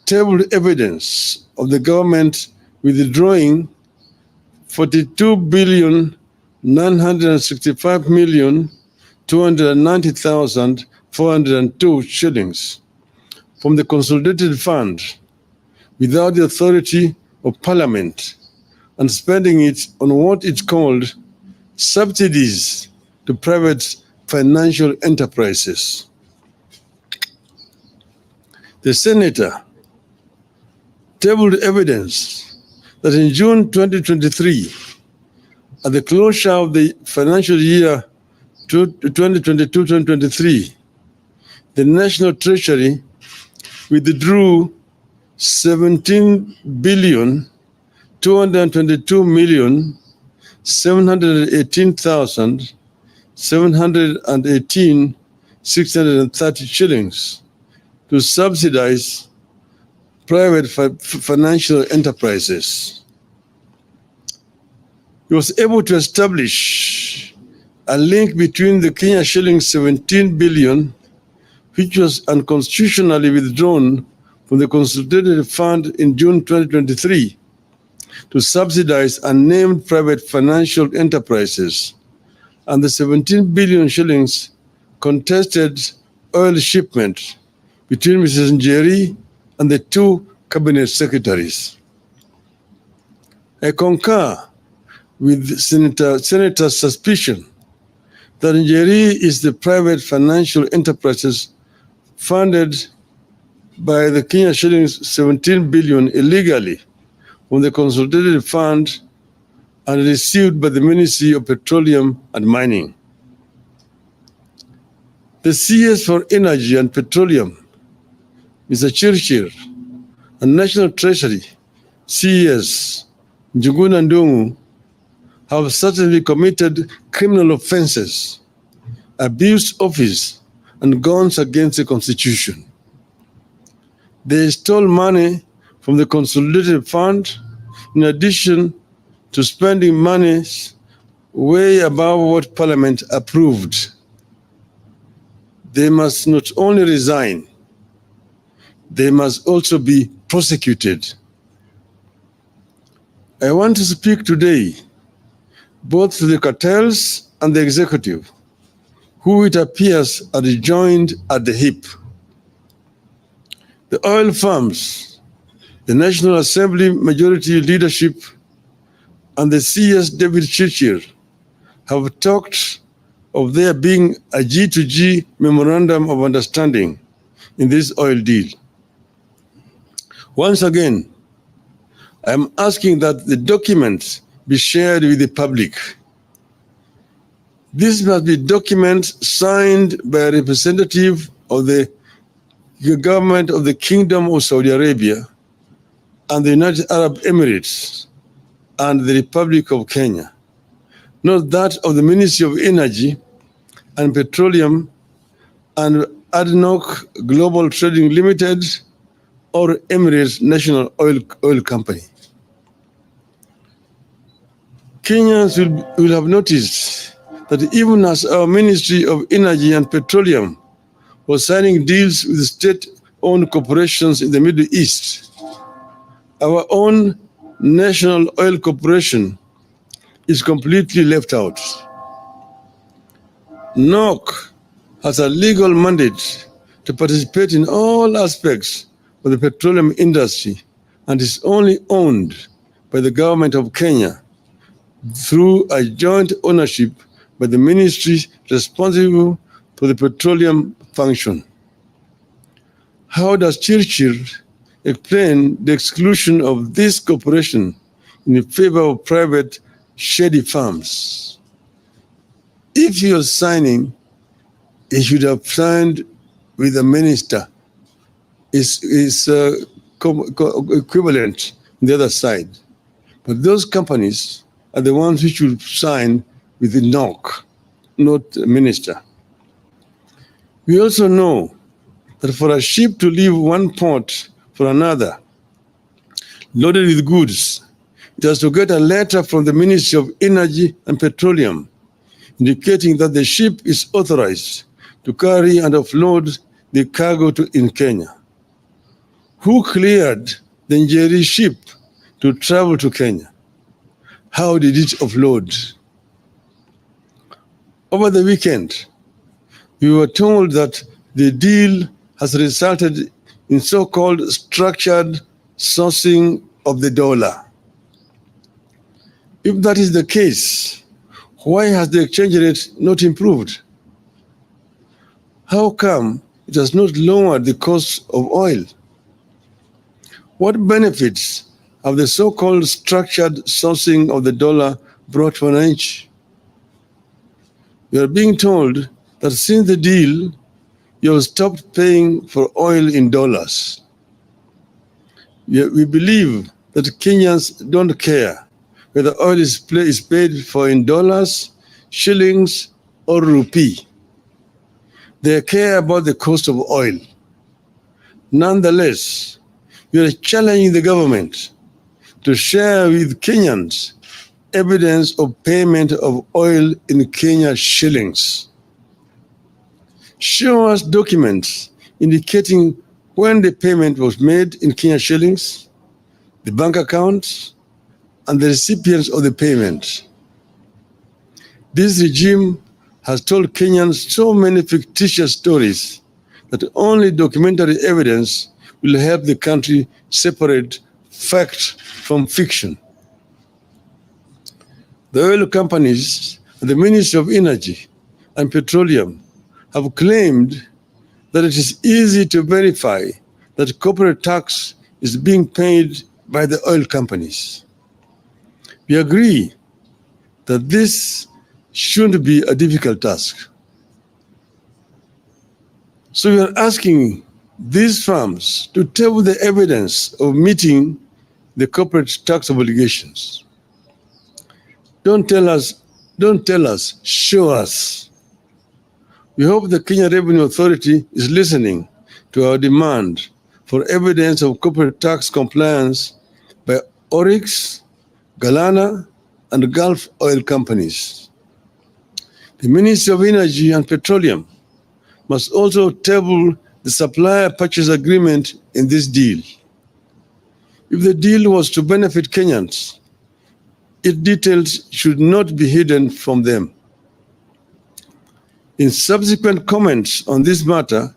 tabled evidence of the government withdrawing 42,965,290,402 shillings from the consolidated fund without the authority of Parliament and spending it on what it called subsidies to private financial enterprises. The senator tabled evidence that in June 2023, at the closure of the financial year 2022-2023, the National Treasury withdrew 17,222,718,630 shillings to subsidize private financial enterprises. He was able to establish a link between the Kenya shilling 17 billion, which was unconstitutionally withdrawn from the consolidated fund in June 2023 to subsidize unnamed private financial enterprises, and the 17 billion shillings contested oil shipment between Mrs. Njeri and the two cabinet secretaries. I concur with Senator's suspicion that Njeri is the private financial enterprises funded by the Kenya shillings 17 billion illegally from the consolidated fund and received by the Ministry of Petroleum and Mining. The CS for Energy and Petroleum, Mr. Chirchir, and National Treasury, CS, Njuguna Ndungu, have certainly committed criminal offenses, abused office, and gone against the Constitution. They stole money from the consolidated fund in addition to spending money way above what Parliament approved. They must not only resign, they must also be prosecuted. I want to speak today both to the cartels and the executive, who it appears are joined at the hip. The oil firms, the National Assembly majority leadership, and the CS David Chirchir have talked of there being a G2G memorandum of understanding in this oil deal. Once again, I am asking that the documents be shared with the public. This must be documents signed by a representative of the government of the Kingdom of Saudi Arabia and the United Arab Emirates and the Republic of Kenya, not that of the Ministry of Energy and Petroleum and ADNOC Global Trading Limited or Emirates National Oil Company. Kenyans will have noticed that even as our Ministry of Energy and Petroleum was signing deals with state-owned corporations in the Middle East, our own National Oil Corporation is completely left out. NOC has a legal mandate to participate in all aspects of the petroleum industry and is only owned by the government of Kenya through a joint ownership by the ministry responsible for the petroleum function. How does Chirchir explain the exclusion of this corporation in favor of private shady firms? If he was signing, he should have signed with the minister. Is equivalent on the other side. But those companies are the ones who should sign with the NOC, not the minister. We also know that for a ship to leave one port for another, loaded with goods, it has to get a letter from the Ministry of Energy and Petroleum indicating that the ship is authorized to carry and offload the cargo in Kenya. Who cleared the Njeri ship to travel to Kenya? How did it offload? Over the weekend, we were told that the deal has resulted in so-called structured sourcing of the dollar. If that is the case, why has the exchange rate not improved? How come it has not lowered the cost of oil? What benefits have the so-called structured sourcing of the dollar brought for Wananchi? We are being told that since the deal, you have stopped paying for oil in dollars. We believe that Kenyans don't care whether oil is paid for in dollars, shillings, or rupee. They care about the cost of oil. Nonetheless, we are challenging the government to share with Kenyans evidence of payment of oil in Kenya shillings. Show us documents indicating when the payment was made in Kenya shillings, the bank accounts, and the recipients of the payment. This regime has told Kenyans so many fictitious stories that only documentary evidence will help the country separate fact from fiction. The oil companies and the Ministry of Energy and Petroleum have claimed that it is easy to verify that corporate tax is being paid by the oil companies. We agree that this shouldn't be a difficult task. So we are asking these firms to table the evidence of meeting the corporate tax obligations. Don't tell us, show us. We hope the Kenya Revenue Authority is listening to our demand for evidence of corporate tax compliance by Oryx, Galana, and Gulf oil companies. The Ministry of Energy and Petroleum must also table the supplier purchase agreement in this deal. If the deal was to benefit Kenyans, its details should not be hidden from them. In subsequent comments on this matter,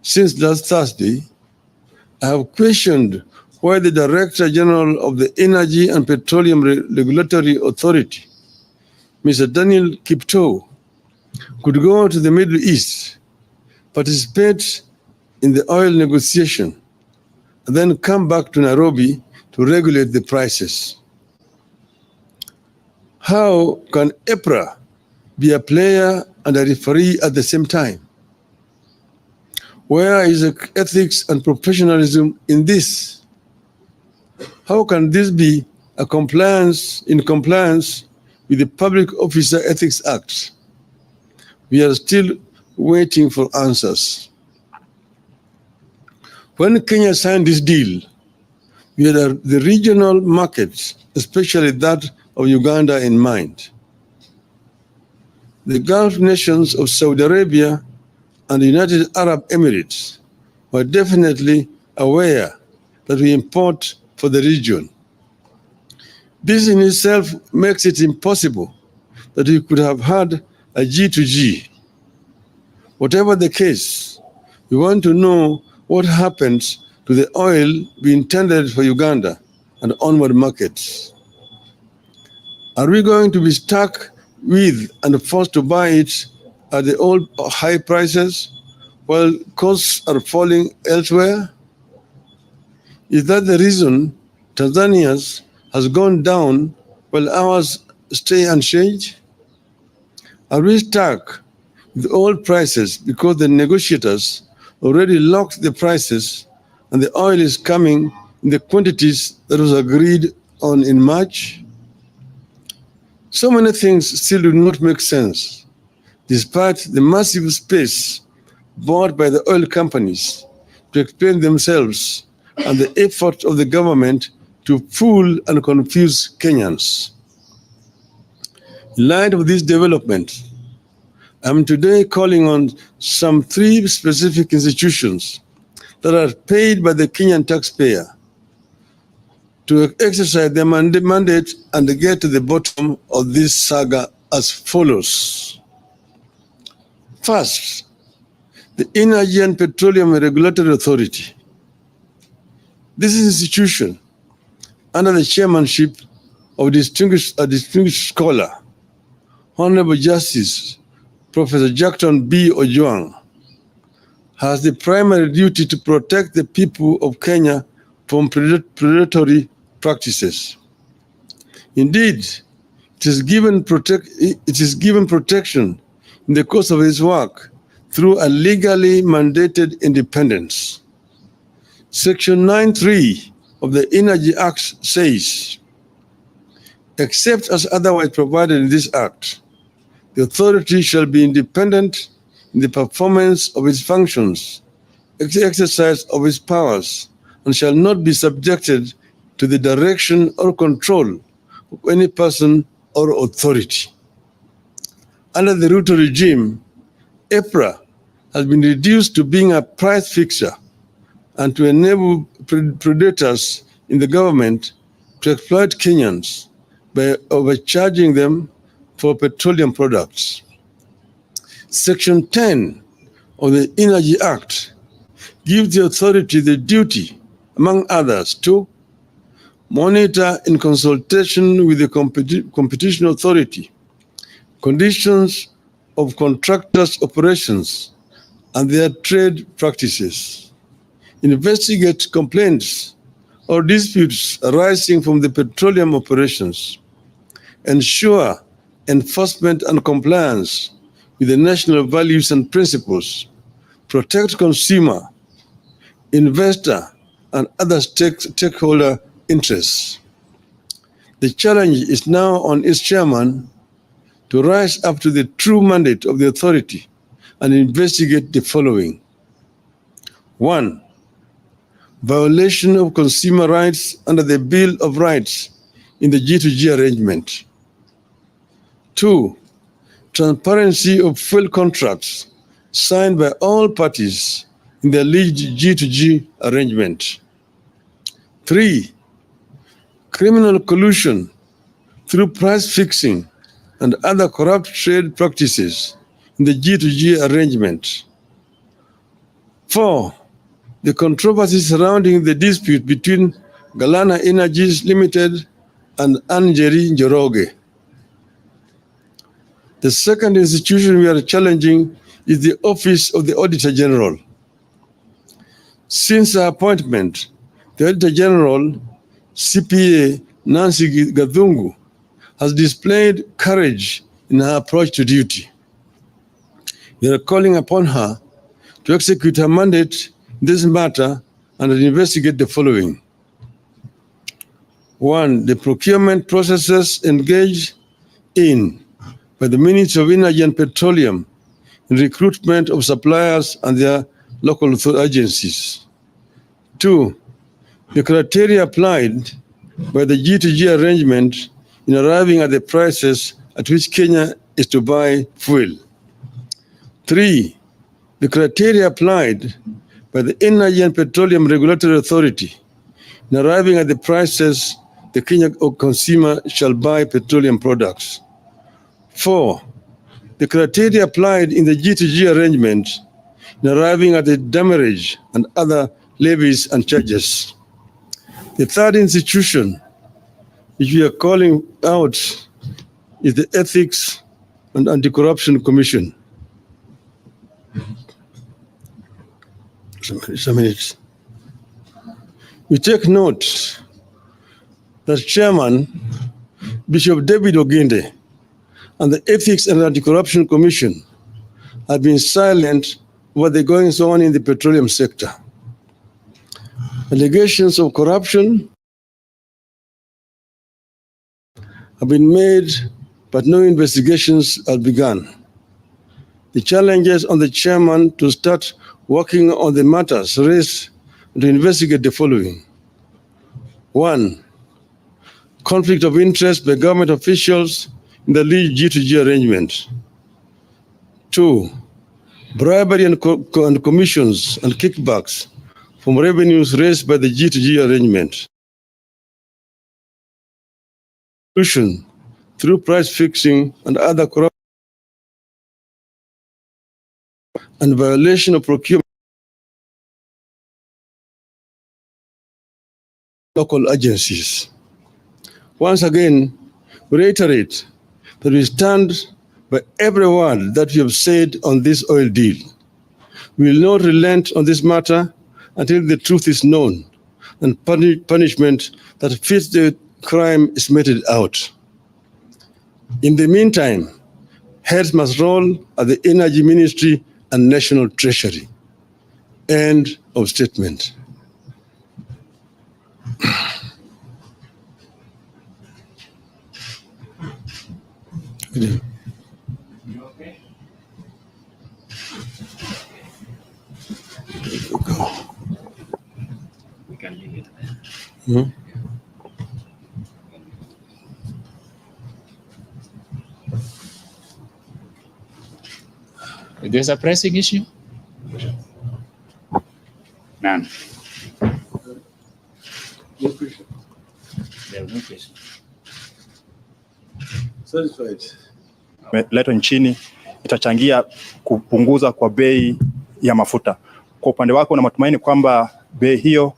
since last Thursday, I have questioned why the Director General of the Energy and Petroleum Regulatory Authority, Mr. Daniel Kiptoo, could go to the Middle East, participate in the oil negotiation, and then come back to Nairobi to regulate the prices. How can EPRA be a player and a referee at the same time? Where is the ethics and professionalism in this? How can this be in compliance with the Public Officer Ethics Act? We are still waiting for answers. When Kenya signed this deal, we had the regional markets, especially that of Uganda, in mind. The Gulf nations of Saudi Arabia and the United Arab Emirates were definitely aware that we import for the region. This in itself makes it impossible that we could have had a G2G. Whatever the case, we want to know what happens to the oil we intended for Uganda and onward markets. Are we going to be stuck with and forced to buy it at the old high prices while costs are falling elsewhere? Is that the reason Tanzania's has gone down while ours stay unchanged? Are we stuck with old prices because the negotiators already locked the prices and the oil is coming in the quantities that was agreed on in March? So many things still do not make sense, despite the massive space bought by the oil companies to explain themselves and the effort of the government to fool and confuse Kenyans. In light of this development, I'm today calling on some 3 specific institutions that are paid by the Kenyan taxpayer to exercise their mandate and get to the bottom of this saga as follows. First, the Energy and Petroleum Regulatory Authority. This institution, under the chairmanship of a distinguished scholar, Honorable Justice Professor Jackton B. Ojwang, has the primary duty to protect the people of Kenya from predatory practices. Indeed, it is given protection in the course of his work through a legally mandated independence. Section 9(3) of the Energy Act says, except as otherwise provided in this Act, the authority shall be independent in the performance of its functions, exercise of its powers, and shall not be subjected to the direction or control of any person or authority. Under the Ruto regime, EPRA has been reduced to being a price fixer and to enable predators in the government to exploit Kenyans by overcharging them for petroleum products. Section 10 of the Energy Act gives the authority the duty, among others, to monitor in consultation with the competition authority conditions of contractors' operations and their trade practices, investigate complaints or disputes arising from the petroleum operations, ensure enforcement and compliance with the national values and principles, protect consumer, investor, and other stakeholder interests. The challenge is now on its chairman to rise up to the true mandate of the authority and investigate the following. 1. Violation of consumer rights under the Bill of Rights in the G2G arrangement. 2. Transparency of fuel contracts signed by all parties in the alleged G2G arrangement. 3. Criminal collusion through price fixing and other corrupt trade practices in the G2G arrangement. 4. The controversy surrounding the dispute between Galana Energies Limited and Anjeri Njoroge. The second institution we are challenging is the Office of the Auditor General. Since her appointment, the Auditor General, CPA Nancy Gathungu, has displayed courage in her approach to duty. We are calling upon her to execute her mandate in this matter and investigate the following. 1. The procurement processes engaged in by the Ministry of Energy and Petroleum in recruitment of suppliers and their local agencies. 2. The criteria applied by the G2G arrangement in arriving at the prices at which Kenya is to buy fuel. 3. The criteria applied by the Energy and Petroleum Regulatory Authority in arriving at the prices the Kenyan consumer shall buy petroleum products. 4. The criteria applied in the G2G arrangement in arriving at the demurrage and other levies and charges. The third institution which we are calling out is the Ethics and Anti-Corruption Commission. We take note that Chairman Bishop David Oginde and the Ethics and Anti-Corruption Commission have been silent about the goings on in the petroleum sector. Allegations of corruption have been made, but no investigations have begun. The challenge is on the chairman to start working on the matters raised to investigate the following. 1. Conflict of interest by government officials in the lead G2G arrangement. 2. Bribery and commissions and kickbacks from revenues raised by the G2G arrangement. Through price fixing and other corruption and violation of procurement local agencies. Once again, we reiterate that we stand by every word that we have said on this oil deal. We will not relent on this matter until the truth is known and punishment that fits the crime is meted out. In the meantime, heads must roll at the Energy Ministry and National Treasury. End of statement. You okay? We can leave it there. There's a pressing issue? None. No question. There's no question. Satisfied. Letwa nchini itachangia kupunguza kwa bei ya mafuta. Kwa upande wako na matumaini kwamba bei hiyo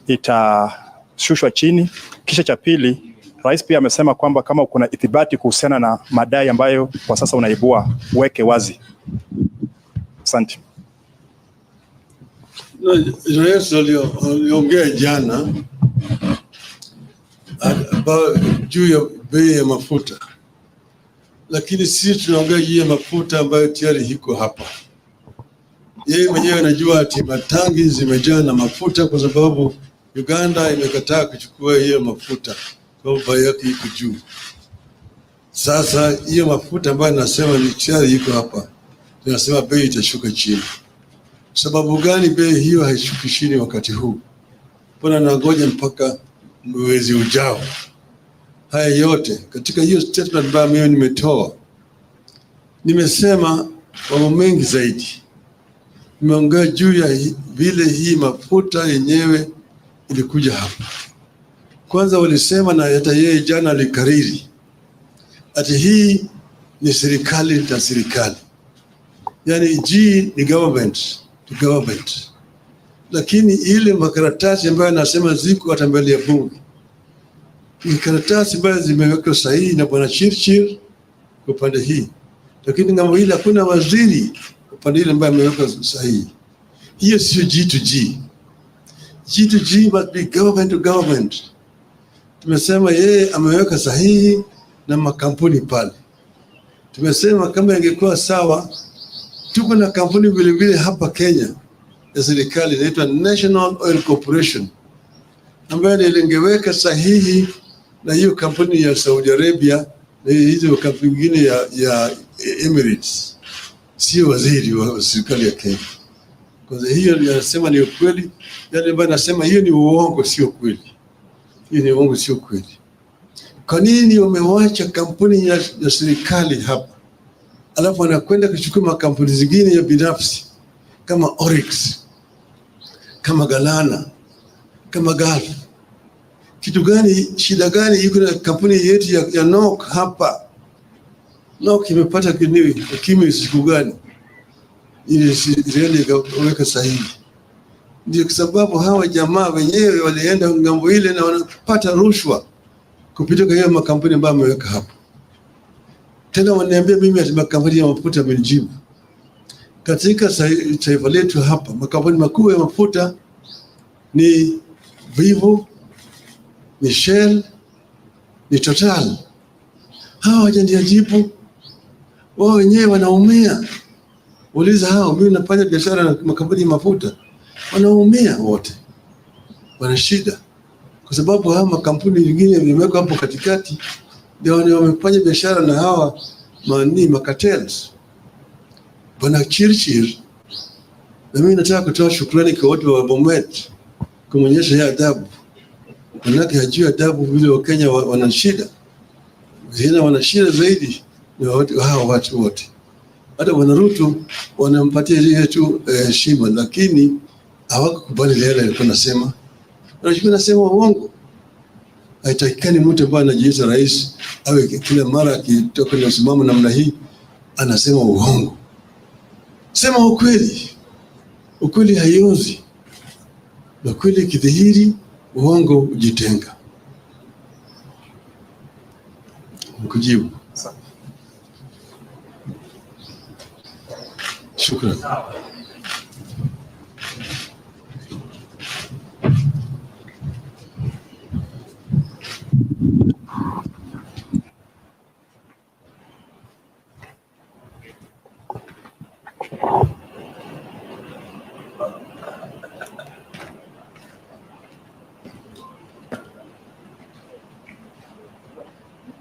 itashushwa chini. Kisha cha pili, Rais pia amesema kwamba kama kuna ithibati kuhusiana na madai ambayo kwa sasa unaibua, weke wazi. Asante. Rais aliongea jana juu ya bei ya mafuta, lakini sisi tunaongea juu ya mafuta ambayo tayari iko hapa. Yeye mwenyewe anajua ati matangi zimejaa na mafuta kwa sababu Uganda imekataa kuchukua hiyo mafuta kwa sababu bei yake iko juu. Sasa hiyo mafuta ambayo nasema ni tayari iko hapa, tunasema bei itashuka chini. Sababu gani bei hiyo haishuki chini wakati huu? Mbona nangoja mpaka mwezi ujao? Haya yote katika hiyo statement ambayo mimi nimetoa, nimesema mambo mengi zaidi. Nimeongea juu ya vile hii mafuta yenyewe ilikuja hapa. Kwanza walisema, na hata yeye jana alikariri, ati hii ni serikali na serikali, yani G ni government to government. Lakini ile makaratasi ambayo nasema ziko hata mbele ya bunge, ni karatasi ambayo zimewekwa sahihi na bwana Chirchir kwa pande hii, lakini ngambo ile hakuna waziri kwa pande ile ambayo ameweka sahihi. Hiyo sio G2G. G2G must be government to government. Tumesema yeye ameweka sahihi na makampuni pale. Tumesema kama ingekuwa sawa, tuko na kampuni vile vile hapa Kenya ya serikali inaitwa National Oil Corporation, ambayo ilingeweka sahihi na hiyo kampuni ya Saudi Arabia na hizo kampuni nyingine ya Emirates, sio waziri wa serikali ya Kenya. Kwa hiyo yanasema ni ukweli, yale ambayo nasema hiyo ni uongo, sio kweli. Hiyo ni uongo, sio kweli. Kwa nini umewacha kampuni ya serikali hapa, alafu anakwenda kuchukua makampuni zingine ya binafsi kama Oryx, kama Galana, kama Gulf? Kitu gani, shida gani iko na kampuni yetu ya NOC hapa? NOC imepata kimi siku gani ili Israeli ikaweka sahihi? Ndio kwa sababu hawa jamaa wenyewe walienda ngambo ile na wanapata rushwa kupitia kwa hiyo makampuni ambayo wameweka hapa. Tena wananiambia mimi ati makampuni ya mafuta yamenijibu. Katika taifa letu hapa makampuni makubwa ya mafuta ni Vivo, ni Shell, ni Total. Hawa hawajanijibu, wao wenyewe wanaumia. Uliza hao, mimi nafanya biashara na makampuni ya mafuta, wanaumia wote, wana shida kwa sababu hawa makampuni mengine yamewekwa hapo katikati, ndio wamefanya biashara na hawa makatels. Bwana Chirchir, na mimi nataka kutoa shukrani kwa watu wa Bomet kumonyesha hii adabu. Manake hajui adabu vile wa Kenya wana shida. Vile wana shida zaidi ni hawa watu wote. Hata Bwana Ruto wanampatia ile tu heshima, lakini hawakukubali yale alikuwa nasema. Alikuwa nasema uongo. Haitakikani mtu ambaye anajiita rais awe kila mara akitoka kwenye msimamo namna hii anasema uongo. Sema ukweli. Ukweli haiozi. Ukweli kidhihiri, uongo ujitenga. Mkujibu. Shukrani.